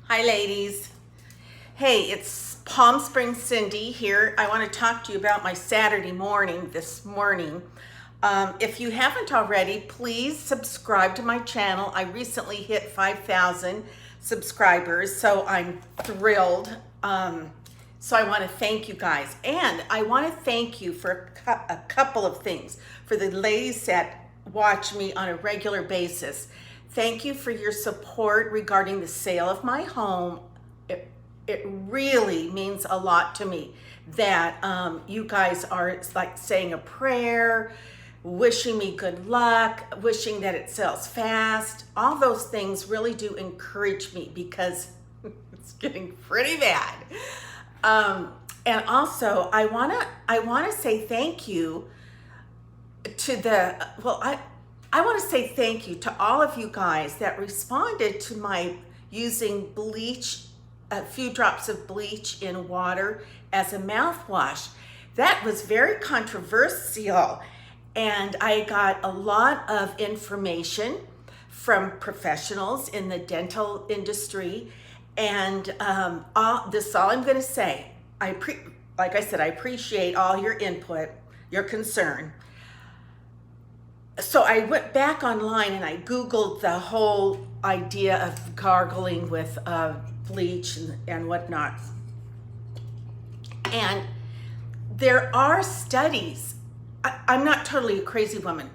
Hi, ladies. Hey, it's Palm Springs Cindy here. I want to talk to you about my Saturday morning this morning. If you haven't already, please subscribe to my channel. I recently hit 5,000 subscribers, so I'm thrilled. So I want to thank you guys. And I want to thank you for a couple of things. For the ladies that watch me on a regular basis, thank you for your support regarding the sale of my home. It really means a lot to me that you guys are like saying a prayer, wishing me good luck, wishing that it sells fast. All those things really do encourage me because it's getting pretty bad. And also, I wanna say thank you to I want to say thank you to all of you guys that responded to my using bleach, a few drops of bleach in water as a mouthwash. That was very controversial, and I got a lot of information from professionals in the dental industry. And this is all I'm going to say. Like I said, I appreciate all your input, your concern. So I went back online and I Googled the whole idea of gargling with bleach and whatnot. And there are studies. I'm not totally a crazy woman.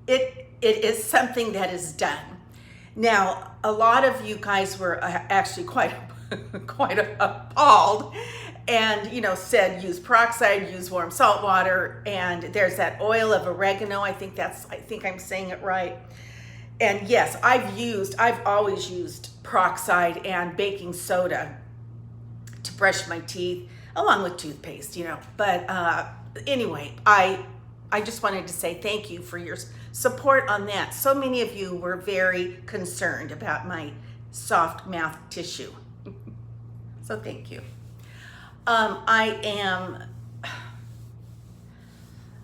It is something that is done. Now, a lot of you guys were actually quite appalled and said use peroxide, use warm salt water, and there's that oil of oregano. I think I'm saying it right. And yes, I've always used peroxide and baking soda to brush my teeth along with toothpaste, But anyway, I just wanted to say thank you for your support on that. So many of you were very concerned about my soft mouth tissue. So thank you.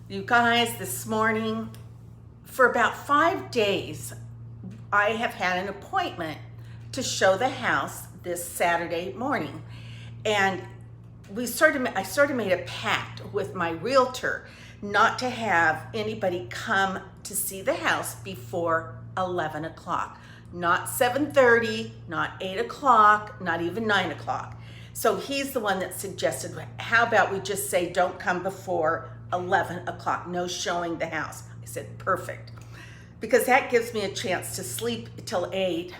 You guys, this morning, for about 5 days, I have had an appointment to show the house this Saturday morning. And I sort of made a pact with my realtor not to have anybody come to see the house before 11 o'clock. Not 7:30, not 8 o'clock, not even 9 o'clock. So he's the one that suggested, how about we just say don't come before 11 o'clock, no showing the house. I said, perfect. Because that gives me a chance to sleep till 8,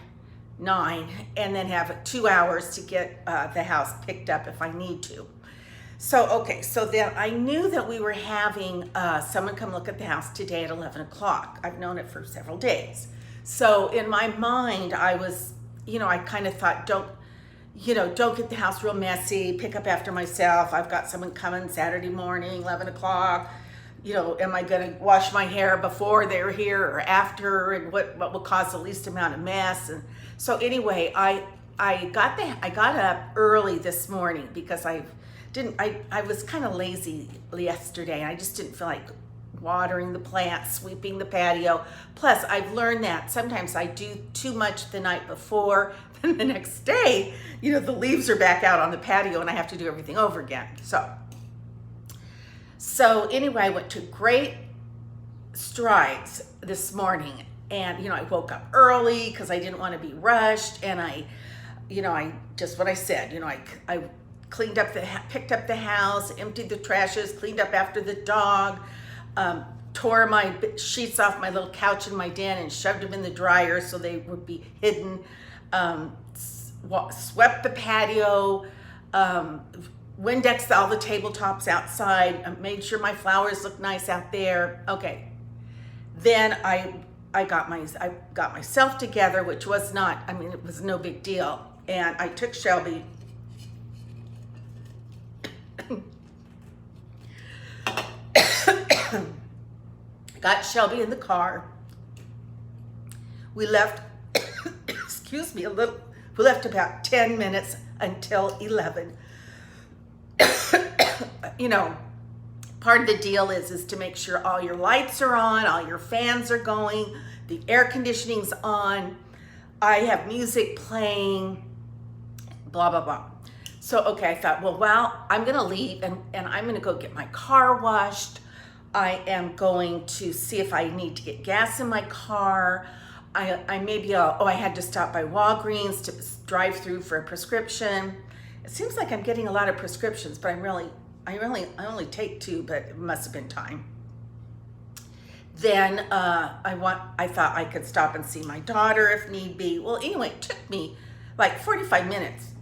9, and then have 2 hours to get the house picked up if I need to. So then I knew that we were having someone come look at the house today at 11 o'clock. I've known it for several days. So in my mind, I was, I kind of thought, don't get the house real messy, pick up after myself. I've got someone coming Saturday morning, 11 o'clock. Am I going to wash my hair before they're here or after, and what will cause the least amount of mess? And so anyway, I got up early this morning because I was kind of lazy yesterday. I just didn't feel like watering the plants, sweeping the patio. Plus, I've learned that sometimes I do too much the night before, then the next day, the leaves are back out on the patio and I have to do everything over again. So anyway, I went to great strides this morning, and I woke up early because I didn't want to be rushed, and I just what I said, I cleaned up picked up the house, emptied the trashes, cleaned up after the dog, tore my sheets off my little couch in my den and shoved them in the dryer so they would be hidden, swept the patio, Windexed all the tabletops outside, made sure my flowers looked nice out there. Okay, then I got myself together, which was not, it was no big deal, and I took Shelby got Shelby in the car. We left, we left about 10 minutes until 11. Part of the deal is to make sure all your lights are on, all your fans are going, the air conditioning's on. I have music playing, blah, blah, blah. So, okay, I thought, well, I'm going to leave and I'm going to go get my car washed. I am going to see if I need to get gas in my car. I had to stop by Walgreens to drive through for a prescription. It seems like I'm getting a lot of prescriptions, but I only take 2, but it must have been time. Then I thought I could stop and see my daughter if need be. Well, anyway, it took me like 45 minutes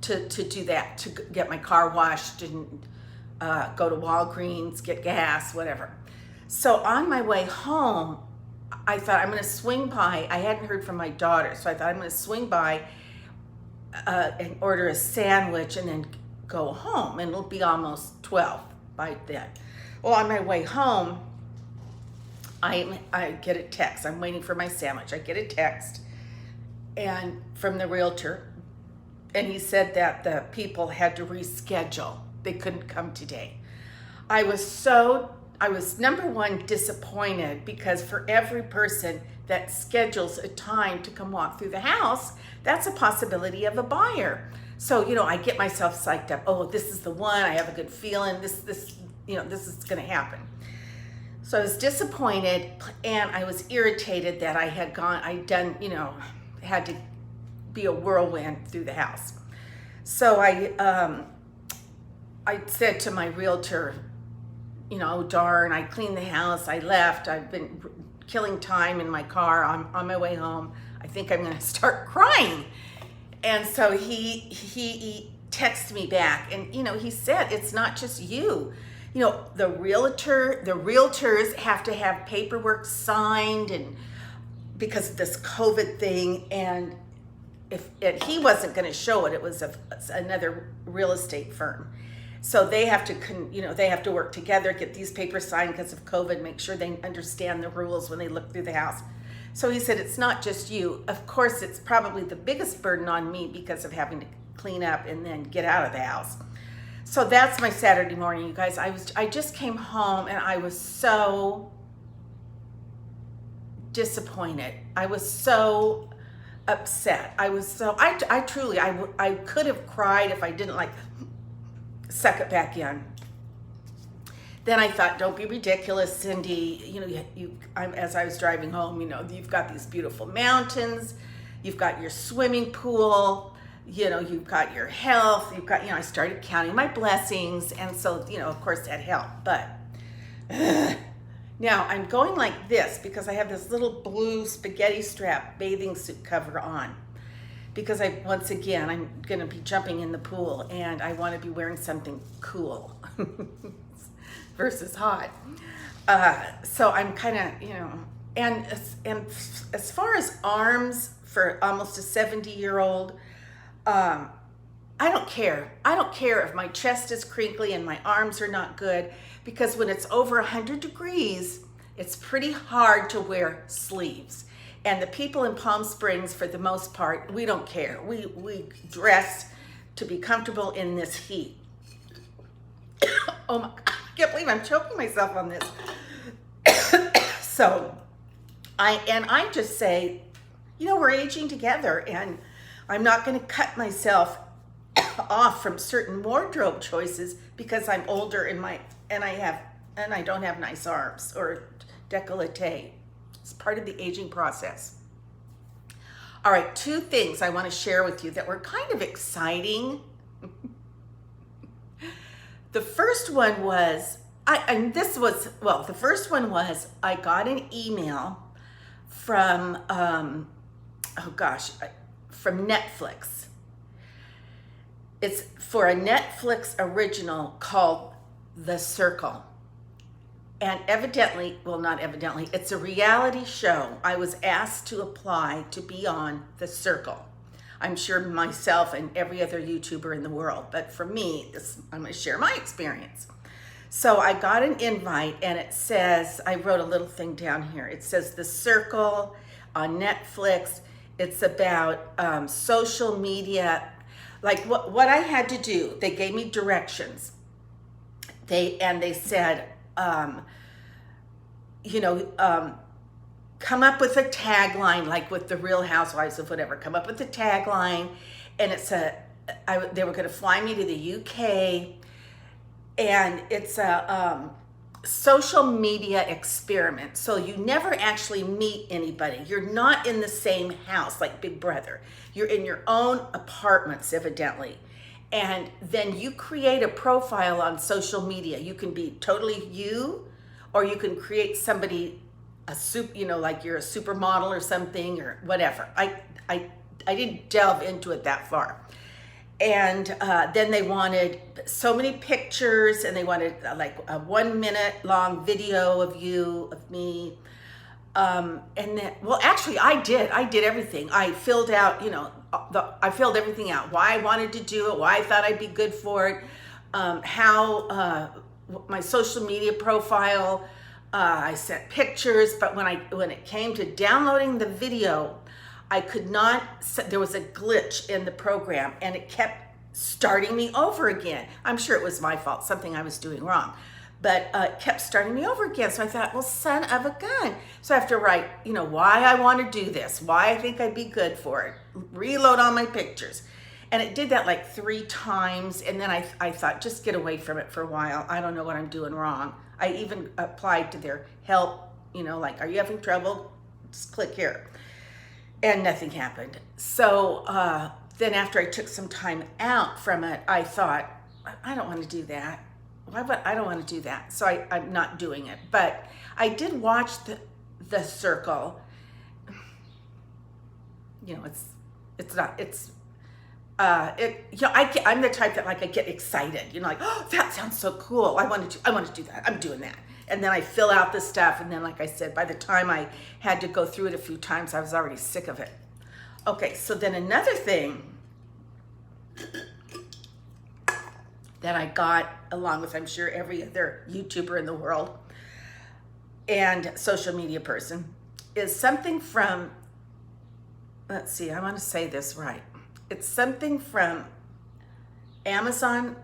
to do that, to get my car washed and go to Walgreens, get gas, whatever. So on my way home, I thought I'm going to swing by. I hadn't heard from my daughter, so I thought I'm going to swing by and order a sandwich and then go home, and it'll be almost 12 by then. Well, on my way home, I get a text. I'm waiting for my sandwich. I get a text and from the realtor, and he said that the people had to reschedule. They couldn't come today. I was number one disappointed, because for every person that schedules a time to come walk through the house, that's a possibility of a buyer. So, I get myself psyched up. Oh, this is the one. I have a good feeling. This is going to happen. So I was disappointed, and I was irritated that I had had to be a whirlwind through the house. So I said to my realtor, darn, I cleaned the house, I left, I've been killing time in my car on my way home. I think I'm going to start crying. And so he texted me back, and he said, it's not just you. The realtors have to have paperwork signed, and because of this COVID thing, and he wasn't going to show it, it was another real estate firm. So they have to work together, get these papers signed because of COVID, make sure they understand the rules when they look through the house. So he said, it's not just you. Of course, it's probably the biggest burden on me because of having to clean up and then get out of the house. So that's my Saturday morning, you guys. I just came home and I was so disappointed. I was so upset. I truly could have cried if I didn't suck it back in. Then I thought, don't be ridiculous, Cindy. As I was driving home, you've got these beautiful mountains, you've got your swimming pool, you've got your health, I started counting my blessings, and so, of course that helped. But now I'm going like this because I have this little blue spaghetti strap bathing suit cover on, because once again, I'm going to be jumping in the pool, and I want to be wearing something cool versus hot. So I'm kind of, and as far as arms for almost a 70-year-old, I don't care. I don't care if my chest is crinkly and my arms are not good, because when it's over 100 degrees, it's pretty hard to wear sleeves. And the people in Palm Springs, for the most part, we don't care. We dress to be comfortable in this heat. Oh my God, I can't believe I'm choking myself on this. So I just say, we're aging together, and I'm not going to cut myself off from certain wardrobe choices because I'm older and I don't have nice arms or décolleté. It's part of the aging process. All right, 2 things I want to share with you that were kind of exciting. The first one was, the first one was I got an email from, from Netflix. It's for a Netflix original called The Circle. And it's a reality show. I was asked to apply to be on The Circle. I'm sure myself and every other YouTuber in the world, but for me, I'm going to share my experience. So I got an invite, and it says, I wrote a little thing down here. It says The Circle on Netflix. It's about social media, like what I had to do. They gave me directions. They said, come up with a tagline, like with the Real Housewives of whatever, come up with a tagline, and they were going to fly me to the UK, and it's a social media experiment. So you never actually meet anybody. You're not in the same house like Big Brother. You're in your own apartments, evidently. And then you create a profile on social media. You can be totally you, or you can create somebody, like you're a supermodel or something or whatever. I didn't delve into it that far. And then they wanted so many pictures, and they wanted like a 1 minute long video of me. And then, well, actually I did everything. I filled out, I filled everything out. Why I wanted to do it, why I thought I'd be good for it, how my social media profile, I sent pictures, but when it came to downloading the video, I could not, there was a glitch in the program, and it kept starting me over again. I'm sure it was my fault, something I was doing wrong, but it kept starting me over again. So I thought, well, son of a gun. So I have to write, why I want to do this, why I think I'd be good for it, reload all my pictures. And it did that like 3 times. And then I thought, just get away from it for a while. I don't know what I'm doing wrong. I even applied to their help, like, are you having trouble? Just click here. And nothing happened. So then after I took some time out from it, I thought, I don't want to do that. I don't want to do that. So I'm not doing it. But I did watch the Circle. I'm the type that, like, I get excited, like, oh, that sounds so cool. I want to do that. I'm doing that. And then I fill out the stuff. And then, like I said, by the time I had to go through it a few times, I was already sick of it. Okay, so then another thing that I got, along with, I'm sure, every other YouTuber in the world and social media person, is something from, let's see, I want to say this right. It's something from Amazon.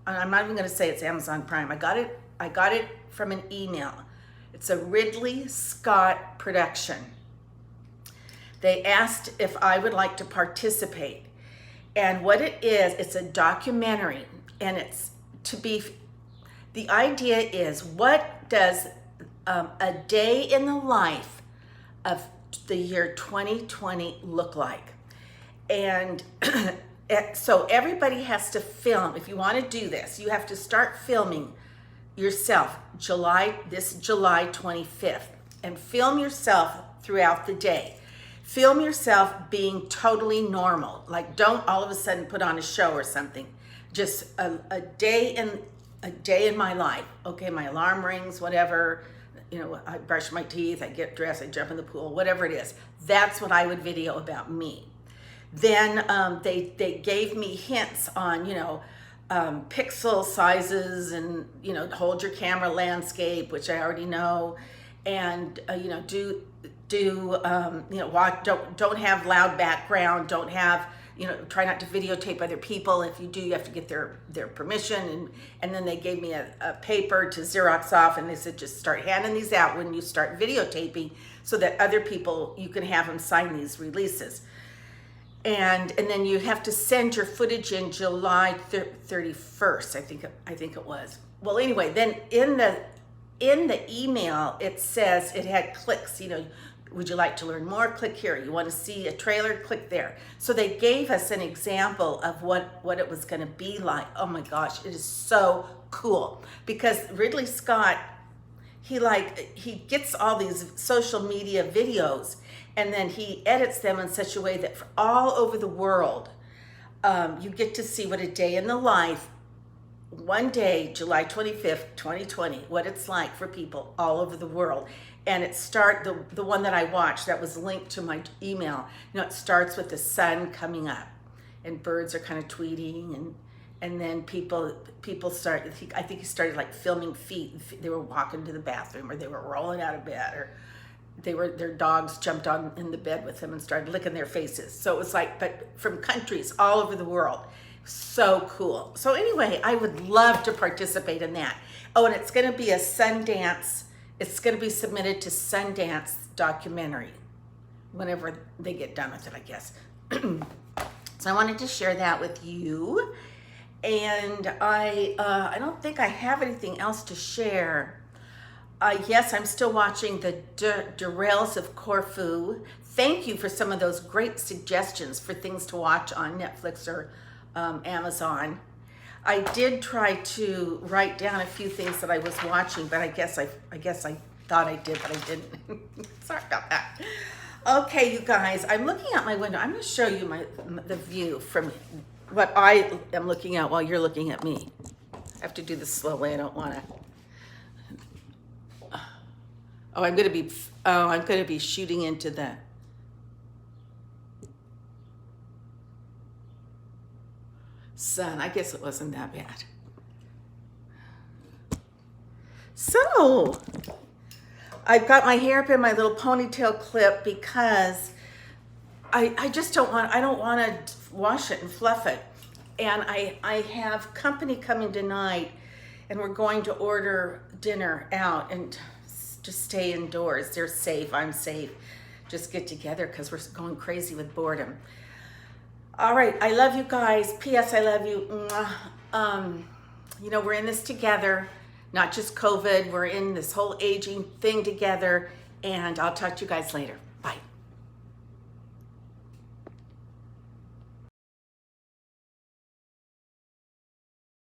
I'm not even going to say it's Amazon Prime. I got it from an email. It's a Ridley Scott production. They asked if I would like to participate. And what it is, it's a documentary, and the idea is, what does a day in the life of the year 2020 look like? And so everybody has to film. If you want to do this, you have to start filming yourself July 25th, and film yourself throughout the day. Film yourself being totally normal. Like, don't all of a sudden put on a show or something. Just a day in my life. Okay, my alarm rings, whatever. I brush my teeth, I get dressed, I jump in the pool, whatever it is. That's what I would video about me. Then they gave me hints on, pixel sizes, and, hold your camera landscape, which I already know, and, watch, don't have loud background, don't have, try not to videotape other people. If you do, you have to get their permission. And then they gave me a paper to Xerox off, and they said, just start handing these out when you start videotaping, so that other people, you can have them sign these releases. And then you have to send your footage in July 31st, I think it was. Well, anyway, then in the email, it says, it had clicks, would you like to learn more? Click here. You want to see a trailer? Click there. So they gave us an example of what it was going to be like. Oh my gosh, it is so cool. Because Ridley Scott, he gets all these social media videos, and then he edits them in such a way that for all over the world, you get to see what a day in the life, one day, July 25th, 2020, what it's like for people all over the world. And the one that I watched that was linked to my email, it starts with the sun coming up, and birds are kind of tweeting, and then people start, I think he started like filming feet. They were walking to the bathroom, or they were rolling out of bed, or their dogs jumped on in the bed with them and started licking their faces. So it was like, but from countries all over the world. So cool. So anyway, I would love to participate in that. Oh, and it's going to be a Sundance. It's going to be submitted to Sundance documentary whenever they get done with it, I guess. So I wanted to share that with you. And I don't think I have anything else to share. Yes, I'm still watching the Derails of Corfu. Thank you for some of those great suggestions for things to watch on Netflix or Amazon. I did try to write down a few things that I was watching, but I guess I thought I did, but I didn't. Sorry about that. Okay, you guys, I'm looking out my window. I'm going to show you the view from what I am looking at while you're looking at me. I have to do this slowly. I don't want to. Oh, I'm going to be shooting into the sun. I guess it wasn't that bad. So, I've got my hair up in my little ponytail clip because I just don't want to wash it and fluff it. And I have company coming tonight, and we're going to order dinner out and just stay indoors. They're safe, I'm safe. Just get together because we're going crazy with boredom. All right, I love you guys. P.S. I love you. You know, we're in this together, not just COVID. We're in this whole aging thing together, and I'll talk to you guys later.